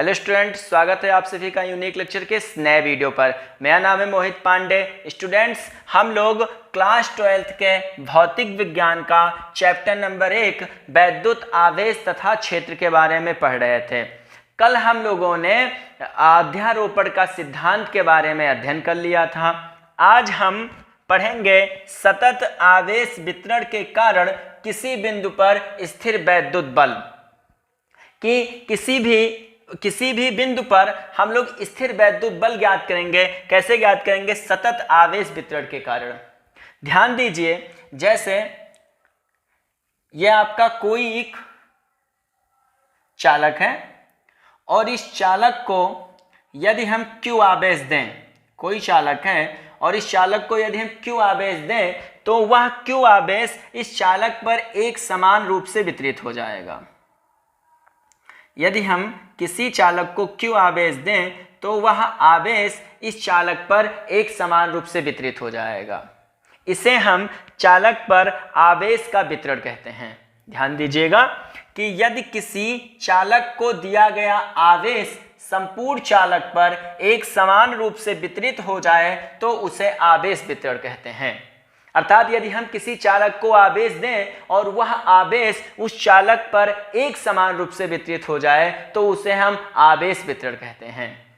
Hello student, स्वागत है आप सभी का यूनिक लेक्चर के इस नए वीडियो पर। मेरा नाम है मोहित पांडे। स्टूडेंट्स, हम लोग क्लास 12th के भौतिक विज्ञान का चैप्टर नंबर 1 वैद्युत आवेश तथा क्षेत्र के बारे में पढ़ रहे थे। कल हम लोगों ने अध्यारोपण का सिद्धांत के बारे में अध्ययन कर लिया था। आज हम पढ़ेंगे सतत आवेश वितरण के कारण किसी बिंदु पर स्थिर वैद्युत बल कि किसी भी बिंदु पर हम लोग स्थिर वैद्युत बल ज्ञात करेंगे। कैसे ज्ञात करेंगे? सतत आवेश वितरण के कारण। ध्यान दीजिए, जैसे यह आपका कोई एक चालक है और इस चालक को यदि हम Q आवेश दें, कोई चालक है और इस चालक को यदि हम Q आवेश दें तो वह Q आवेश इस चालक पर एक समान रूप से वितरित हो जाएगा। यदि हम किसी चालक को Q आवेश दें तो वह आवेश इस चालक पर एक समान रूप से वितरित हो जाएगा। इसे हम चालक पर आवेश का वितरण कहते हैं। ध्यान दीजिएगा कि यदि किसी चालक को दिया गया आवेश संपूर्ण चालक पर एक समान रूप से वितरित हो जाए तो उसे आवेश वितरण कहते हैं। अर्थात यदि हम किसी चालक को आवेश दें और वह आवेश उस चालक पर एक समान रूप से वितरित हो जाए तो उसे हम आवेश वितरण कहते हैं।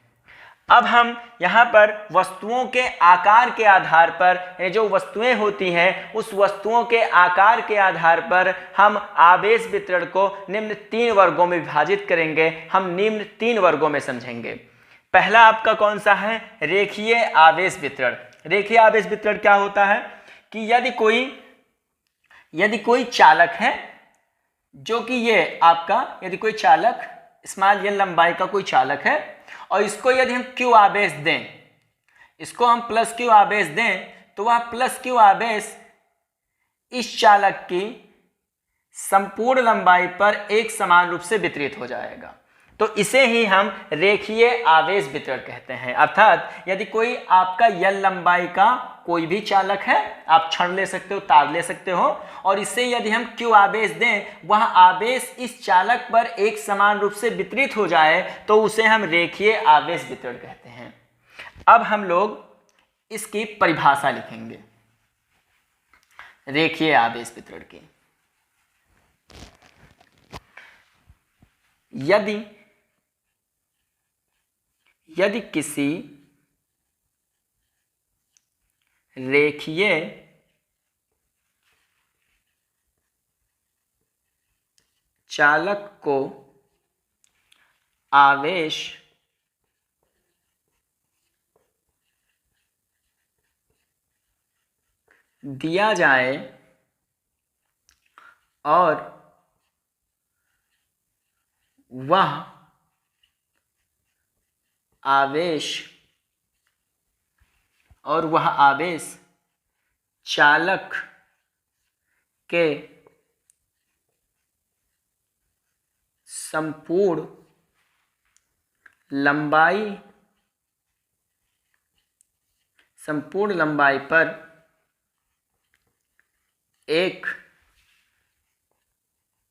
अब हम यहाँ पर वस्तुओं के आकार के आधार पर, जो वस्तुएं होती हैं उस वस्तुओं के आकार के आधार पर हम आवेश वितरण को निम्न 3 वर्गों में विभाजित करेंगे। हम निम्न 3 वर्गों में समझेंगे। पहला आपका कौन सा है? रेखीय आवेश वितरण। रेखीय आवेश वितरण क्या होता है कि यदि कोई चालक है, जो कि ये आपका यदि कोई चालक स्मॉल एल लंबाई का कोई चालक है और इसको यदि हम Q आवेश दें, इसको हम प्लस Q आवेश दें तो वह प्लस Q आवेश इस चालक की संपूर्ण लंबाई पर एक समान रूप से वितरित हो जाएगा। तो इसे ही हम रेखीय आवेश वितरण कहते हैं। अर्थात यदि कोई आपका L लंबाई का कोई भी चालक है, आप क्षण ले सकते हो, तार ले सकते हो, और इससे यदि हम Q आवेश दें, वह आवेश इस चालक पर एक समान रूप से वितरित हो जाए तो उसे हम रेखीय आवेश वितरण कहते हैं। अब हम लोग इसकी परिभाषा लिखेंगे रेखीय आवेश वितरण की। यदि किसी रेखीय चालक को आवेश दिया जाए और वह आवेश चालक के संपूर्ण लंबाई पर एक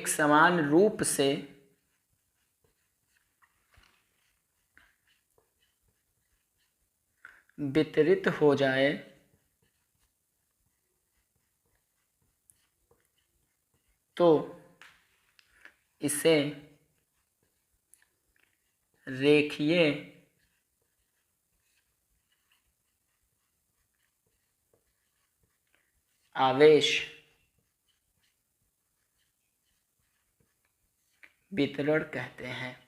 समान रूप से वितरित हो जाए तो इसे रेखीय आवेश वितरण कहते हैं।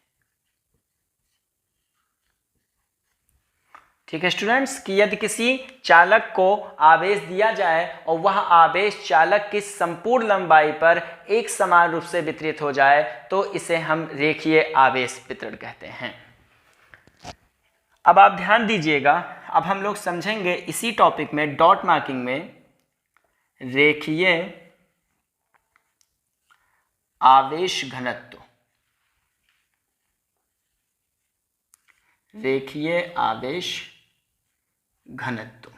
ठीक है स्टूडेंट्स, कि यदि किसी चालक को आवेश दिया जाए और वह आवेश चालक की संपूर्ण लंबाई पर एक समान रूप से वितरित हो जाए तो इसे हम रेखीय आवेश वितरण कहते हैं। अब आप ध्यान दीजिएगा, अब हम लोग समझेंगे इसी टॉपिक में डॉट मार्किंग में रेखीय आवेश घनत्व। रेखीय आवेश घनत्व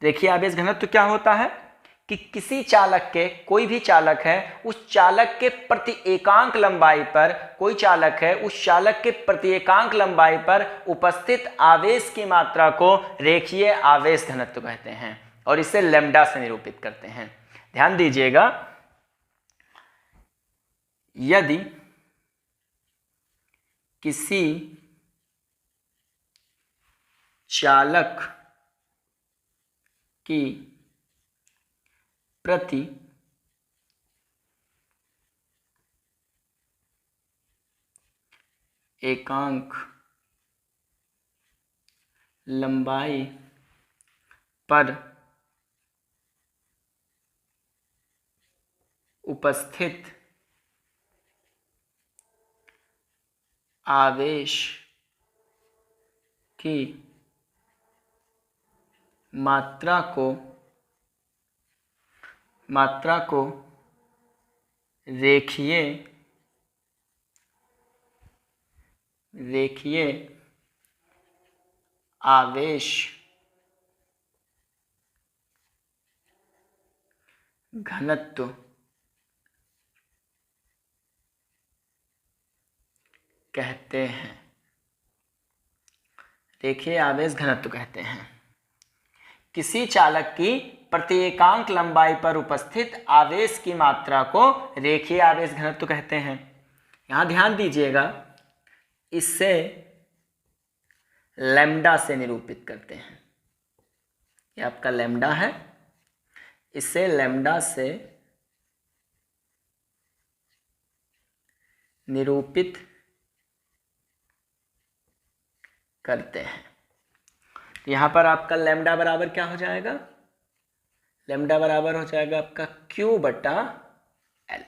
रेखीय आवेश घनत्व क्या होता है कि किसी चालक के, कोई भी चालक है, उस चालक के प्रति एकांक लंबाई पर, कोई चालक है उस चालक के प्रति एकांक लंबाई पर उपस्थित आवेश की मात्रा को रेखीय आवेश घनत्व कहते हैं और इसे लैम्डा से निरूपित करते हैं। ध्यान दीजिएगा, यदि किसी चालक की प्रति एकांक लंबाई पर उपस्थित आवेश की मात्रा को रेखीय आवेश घनत्व कहते हैं। रेखीय आवेश घनत्व कहते हैं किसी चालक की प्रति एकांक लंबाई पर उपस्थित आवेश की मात्रा को रेखीय आवेश घनत्व कहते हैं। यहां ध्यान दीजिएगा, इससे लैम्डा से निरूपित करते हैं। ये आपका लैम्डा है, इसे लैम्डा से निरूपित करते हैं। यहां पर आपका लैम्डा बराबर क्या हो जाएगा? लैम्डा बराबर हो जाएगा आपका Q बटा L।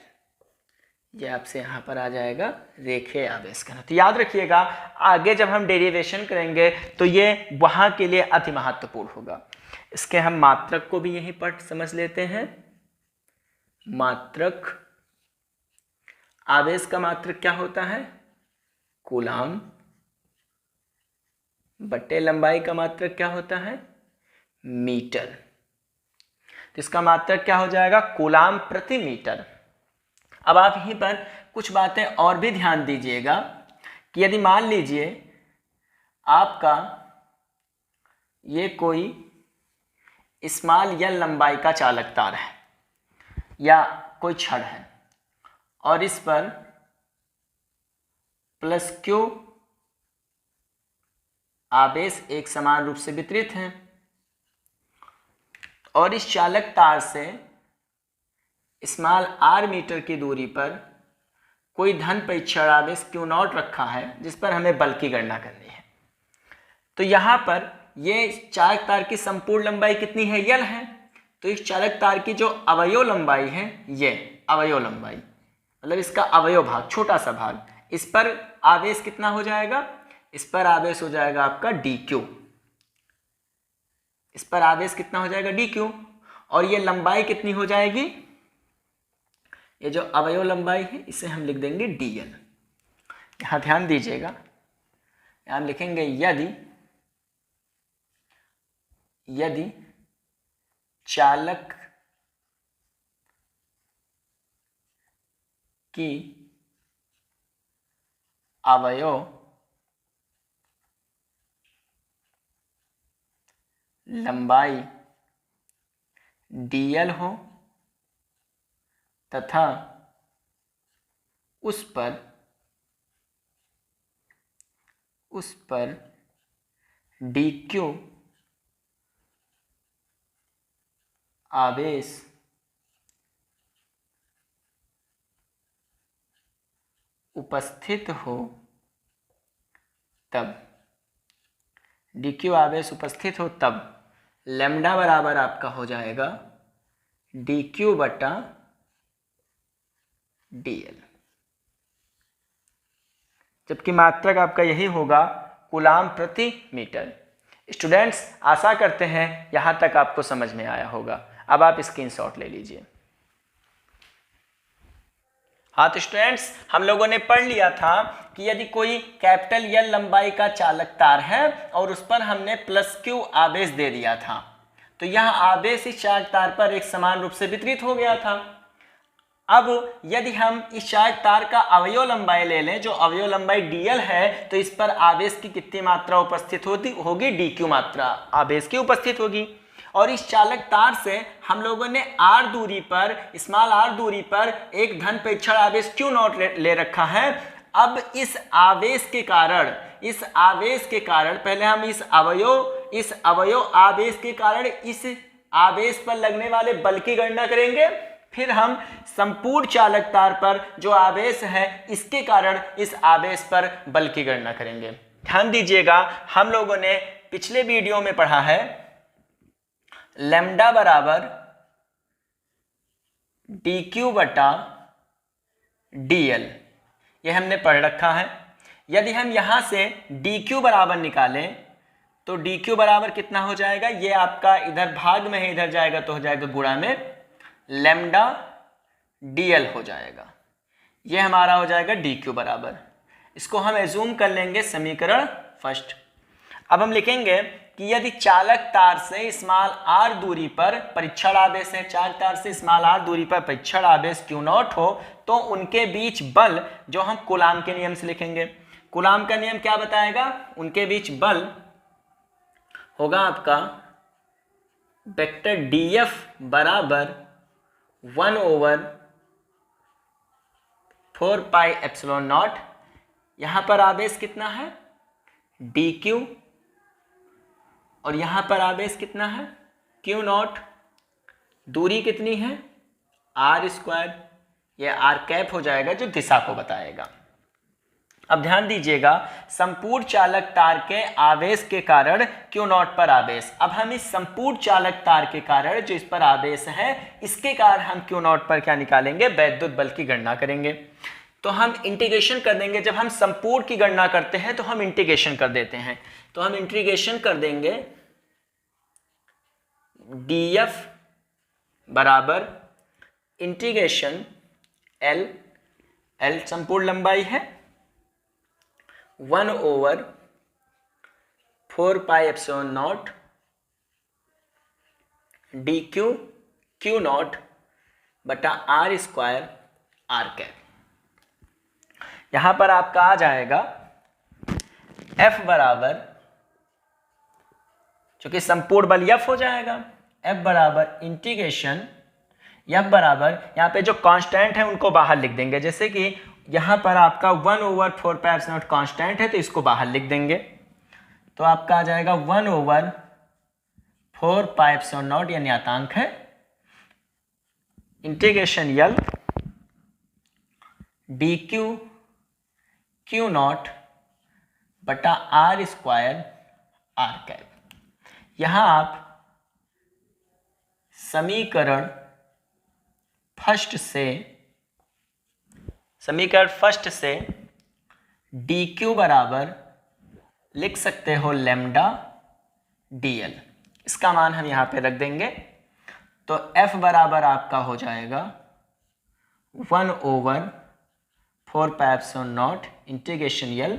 ये आपसे यहां पर आ जाएगा रेखीय आवेश घनत्व। याद रखिएगा, आगे जब हम डेरिवेशन करेंगे तो ये वहां के लिए अति महत्वपूर्ण होगा। इसके हम मात्रक को भी यहीं पर समझ लेते हैं। मात्रक, आवेश का मात्रक क्या होता है? कूलाम, बटे लंबाई का मात्रक क्या होता है? मीटर। तो इसका मात्रक क्या हो जाएगा? कूलाम प्रति मीटर। अब आप यहीं पर कुछ बातें और भी ध्यान दीजिएगा कि यदि मान लीजिए आपका ये कोई स्मॉल एल लंबाई का चालक तार है या कोई छड़ है और इस पर प्लस Q आवेश एक समान रूप से वितरित हैं और इस चालक तार से स्मॉल r मीटर की दूरी पर कोई धन परीक्षण आवेश Q0 रखा है जिस पर हमें बल की गणना करनी है। तो यहाँ पर ये चालक तार की संपूर्ण लंबाई कितनी है? L है। तो इस चालक तार की जो अवयव लंबाई है, ये अवयव लंबाई मतलब इसका अवयव भाग, छोटा सा भाग, इस पर आवेश कितना हो जाएगा? इस पर आवेश हो जाएगा आपका dq। इस पर आवेश कितना हो जाएगा? dq। और ये लंबाई कितनी हो जाएगी? ये जो अवयव लंबाई है इसे हम लिख देंगे dl। यहां ध्यान दीजिएगा, यहां लिखेंगे यदि चालक की अवयव लंबाई dl हो तथा उस पर dq आवेश उपस्थित हो, तब dq आवेश उपस्थित हो तब लैम्डा बराबर आपका हो जाएगा dq बटा dl। जबकि मात्रक आपका यही होगा कूलाम प्रति मीटर। स्टूडेंट्स, आशा करते हैं यहां तक आपको समझ में आया होगा। अब आप स्क्रीनशॉट ले लीजिए। हाँ तो स्टूडेंट्स, हम लोगों ने पढ़ लिया था कि यदि कोई कैपिटल L लंबाई का चालक तार है और उस पर हमने प्लस Q आवेश दे दिया था, तो यह आवेश इस चालक तार पर एक समान रूप से वितरित हो गया था। अब यदि हम इस चालक तार का अवयव लंबाई ले लें, जो अवयव लंबाई dl है, तो इस पर आवेश की कितनी मात्रा उपस्थित होगी? dq मात्रा आवेश की उपस्थित होगी। और इस चालक तार से हम लोगों ने r दूरी पर, स्मॉल r दूरी पर एक धन प्रेक्षण आवेश Q0 ले रखा है। अब इस आवेश के कारण पहले हम इस अवयव आवेश के कारण इस आवेश पर लगने वाले बल की गणना करेंगे, फिर हम संपूर्ण चालक तार पर जो आवेश है इसके कारण इस आवेश पर बल की गणना करेंगे। ध्यान दीजिएगा, हम लोगों ने पिछले वीडियो में पढ़ा है लैम्डा बराबर dq बटा dl, यह हमने पढ़ रखा है। यदि हम यहां से dq बराबर निकालें तो dq बराबर कितना हो जाएगा? ये आपका इधर भाग में है, इधर जाएगा तो हो जाएगा गुणा में लैम्डा dl हो जाएगा। ये हमारा हो जाएगा dq बराबर। इसको हम एज्यूम कर लेंगे समीकरण फर्स्ट। अब हम लिखेंगे कि यदि चालक तार से स्मॉल r दूरी पर परीक्षण आवेश है, चालक तार से स्मॉल r दूरी पर परीक्षण आवेश Q0 हो, तो उनके बीच बल, जो हम कूलाम के नियम से लिखेंगे, कूलाम का नियम क्या बताएगा? उनके बीच बल होगा आपका वेक्टर dF बराबर 1/4 पाई एप्सिलॉन नॉट। यहां पर आवेश कितना है? dq, और यहां पर आवेश कितना है? Q0। दूरी कितनी है? r², यह r कैप हो जाएगा जो दिशा को बताएगा। अब ध्यान दीजिएगा, संपूर्ण चालक तार के आवेश के कारण Q0 पर आवेश। अब हम इस संपूर्ण चालक तार के कारण जो इस पर आवेश है, इसके कारण हम Q0 पर क्या निकालेंगे? वैद्युत बल की गणना करेंगे। तो हम इंटीग्रेशन कर देंगे। जब हम संपूर्ण की गणना करते हैं तो हम इंटीग्रेशन कर देते हैं। तो हम इंटीग्रेशन कर देंगे dF बराबर इंटीग्रेशन L संपूर्ण लंबाई है 1/4 pi epsilon not dq Q0 बटा r² r कैप। यहां पर आपका आ जाएगा F बराबर, चूंकि संपूर्ण बल F हो जाएगा, F बराबर इंटीग्रेशन, F बराबर यहां पे जो कांस्टेंट है उनको बाहर लिख देंगे। जैसे कि यहां पर आपका 1/4 पाई एप्सिलॉन नॉट कांस्टेंट है, तो इसको बाहर लिख देंगे। तो आपका आ जाएगा 1/4 पाई एप्सिलॉन नॉट, यानी आतांक है, इंटीग्रेशन L dq Q0 बटा r² r कैप। यहां आप समीकरण फर्स्ट से dq बराबर लिख सकते हो लैम्डा dl। इसका मान हम यहां पे रख देंगे। तो F बराबर आपका हो जाएगा 1/4 pi epsilon not integration L,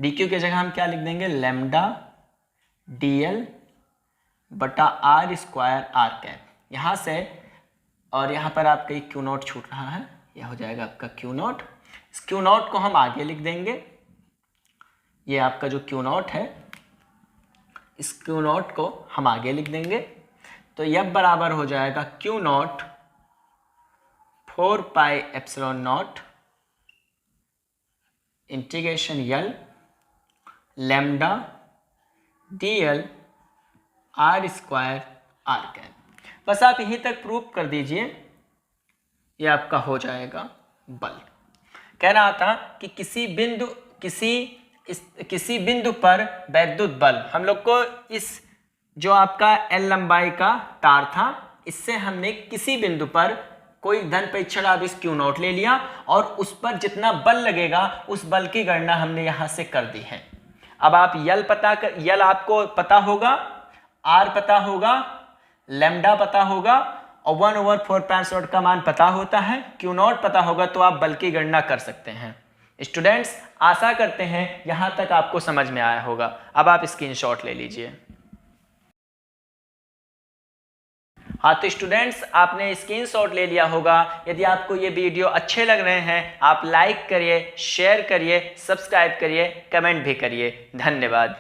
dq की जगह हम क्या लिख देंगे? लैम्डा dl बटा r² r कैप। यहाँ से और यहाँ पर आपका Q0 छूट रहा है, यह हो जाएगा आपका Q0। इस Q0 को हम आगे लिख देंगे। ये आपका जो Q0 है, इस Q0 को हम आगे लिख देंगे। तो F बराबर हो जाएगा Q0 4 pi epsilon not integration L lambda dl r² r cap. बस आप यहीं तक प्रूव कर दीजिए, ये आपका हो जाएगा बल। कह रहा था कि किसी बिंदु पर वैद्युत बल, हम लोग को इस जो आपका L लंबाई का तार था, इससे हमने किसी बिंदु पर कोई धन प्रेक्षण आवेश Q0 ले लिया और उस पर जितना बल लगेगा उस बल की गणना हमने यहां से कर दी है। अब आप L आपको पता होगा, R पता होगा, लैम्डा पता होगा और 1/4 पाई एप्सिलॉन का मान पता होता है, Q0 पता होगा, तो आप बल की गणना कर सकते हैं। स्टूडेंट्स, आशा करते हैं यहां तक आपको समझ में आया होगा। अब आप स्क्रीनशॉट ले लीजिए। हाँ तो स्टूडेंट्स आपने स्क्रीनशॉट ले लिया होगा। यदि आपको ये वीडियो अच्छे लग रहे हैं आप लाइक करिए, शेयर करिए, सब्सक्राइब करिए, कमेंट भी करिए। धन्यवाद।